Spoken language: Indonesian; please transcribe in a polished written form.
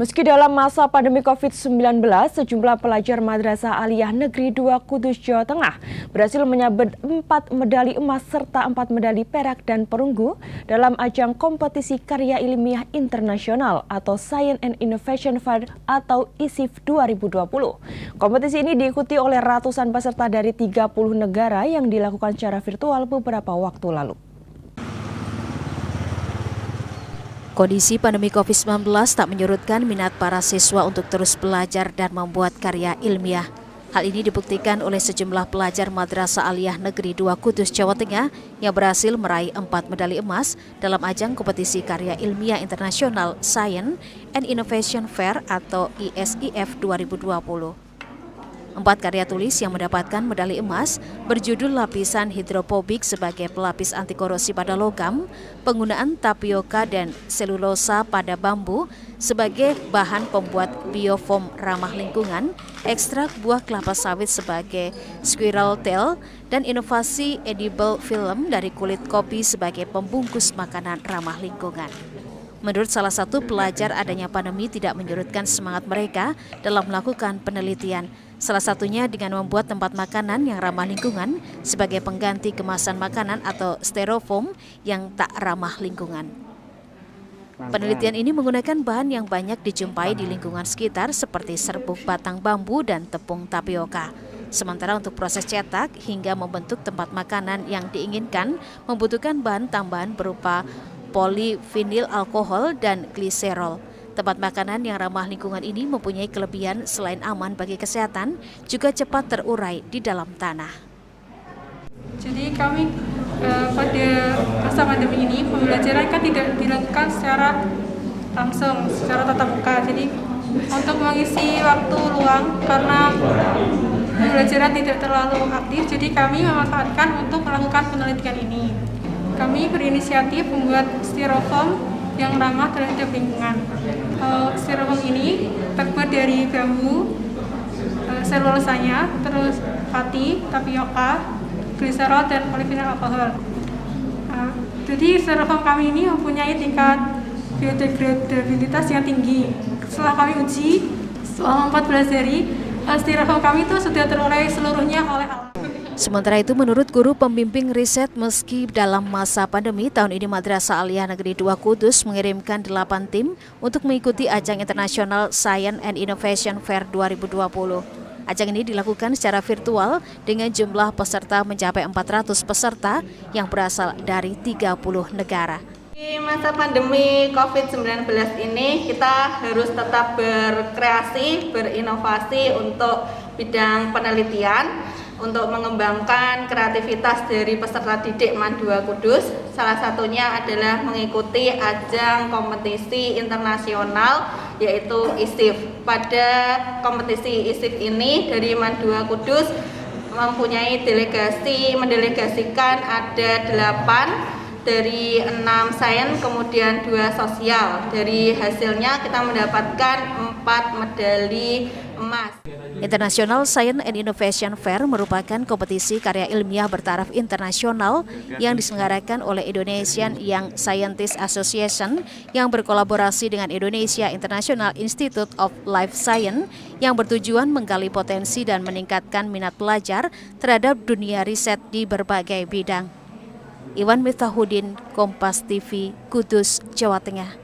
Meski dalam masa pandemi COVID-19, sejumlah pelajar Madrasah Aliyah Negeri 2 Kudus, Jawa Tengah berhasil menyabet 4 medali emas serta 4 medali perak dan perunggu dalam ajang kompetisi karya ilmiah internasional atau Science and Innovation Fair atau ISIF 2020. Kompetisi ini diikuti oleh ratusan peserta dari 30 negara yang dilakukan secara virtual beberapa waktu lalu. Kondisi pandemi COVID-19 tak menyurutkan minat para siswa untuk terus belajar dan membuat karya ilmiah. Hal ini dibuktikan oleh sejumlah pelajar Madrasah Aliyah Negeri 2 Kudus, Jawa Tengah yang berhasil meraih 4 medali emas dalam ajang kompetisi karya ilmiah internasional Science and Innovation Fair atau ISIF 2020. 4 karya tulis yang mendapatkan medali emas berjudul lapisan hidropobik sebagai pelapis anti korosi pada logam, penggunaan tapioka dan selulosa pada bambu sebagai bahan pembuat biofoam ramah lingkungan, ekstrak buah kelapa sawit sebagai squirrel tail, dan inovasi edible film dari kulit kopi sebagai pembungkus makanan ramah lingkungan. Menurut salah satu pelajar, adanya pandemi tidak menyurutkan semangat mereka dalam melakukan penelitian. Salah satunya dengan membuat tempat makanan yang ramah lingkungan sebagai pengganti kemasan makanan atau styrofoam yang tak ramah lingkungan. Penelitian ini menggunakan bahan yang banyak dijumpai di lingkungan sekitar seperti serbuk batang bambu dan tepung tapioka. Sementara untuk proses cetak hingga membentuk tempat makanan yang diinginkan membutuhkan bahan tambahan berupa polivinil alkohol dan gliserol. Tempat makanan yang ramah lingkungan ini mempunyai kelebihan selain aman bagi kesehatan, juga cepat terurai di dalam tanah. Jadi kami pada masa pandemi ini pembelajaran kan tidak dilakukan secara langsung, secara tatap muka. Jadi untuk mengisi waktu luang karena pembelajaran tidak terlalu aktif, jadi kami memanfaatkan untuk melakukan penelitian ini. Kami berinisiatif membuat styrofoam yang ramah terhadap lingkungan. Styrofoam ini terbuat dari bambu, selulosanya, terus pati, tapioka, gliserol, dan polivinil alkohol. Jadi styrofoam kami ini mempunyai tingkat biodegradabilitas yang tinggi. Setelah kami uji selama 14 hari, styrofoam kami itu sudah terurai seluruhnya oleh alam. Sementara itu, menurut guru pembimbing riset, meski dalam masa pandemi, tahun ini Madrasah Aliyah Negeri 2 Kudus mengirimkan 8 tim untuk mengikuti ajang internasional Science and Innovation Fair 2020. Ajang ini dilakukan secara virtual dengan jumlah peserta mencapai 400 peserta yang berasal dari 30 negara. Di masa pandemi COVID-19 ini kita harus tetap berkreasi, berinovasi untuk bidang penelitian, untuk mengembangkan kreativitas dari peserta didik MAN 2 Kudus. Salah satunya adalah mengikuti ajang kompetisi internasional yaitu ISIF. Pada kompetisi ISIF ini dari MAN 2 Kudus mempunyai mendelegasikan ada 8 dari 6 sains, kemudian 2 sosial. Dari hasilnya kita mendapatkan 4 medali emas. International Science and Innovation Fair merupakan kompetisi karya ilmiah bertaraf internasional yang diselenggarakan oleh Indonesian Young Scientist Association yang berkolaborasi dengan Indonesia International Institute of Life Science yang bertujuan menggali potensi dan meningkatkan minat pelajar terhadap dunia riset di berbagai bidang. Iwan Miftahudin, Kompas TV, Kudus, Jawa Tengah.